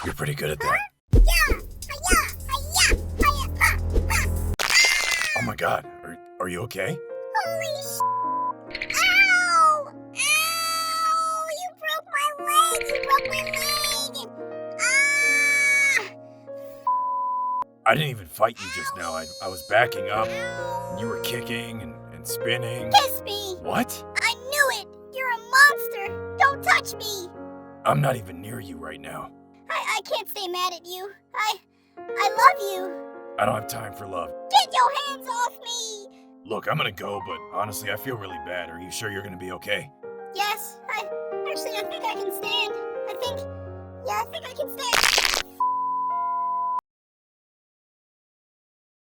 You're pretty good at that. Oh my god, are you okay? Holy sh! Ow! Ow! You broke my leg! You broke my leg! Ah! I didn't even fight you just now. I was backing up. And you were kicking and spinning. Kiss me! What? I knew it! You're a monster! Don't touch me! I'm not even near you right now. I can't stay mad at you. I love you. I don't have time for love. Get your hands off me! Look, I'm gonna go, but honestly, I feel really bad. Are you sure you're gonna be okay? Yes, I think I can stand. I think I can stand.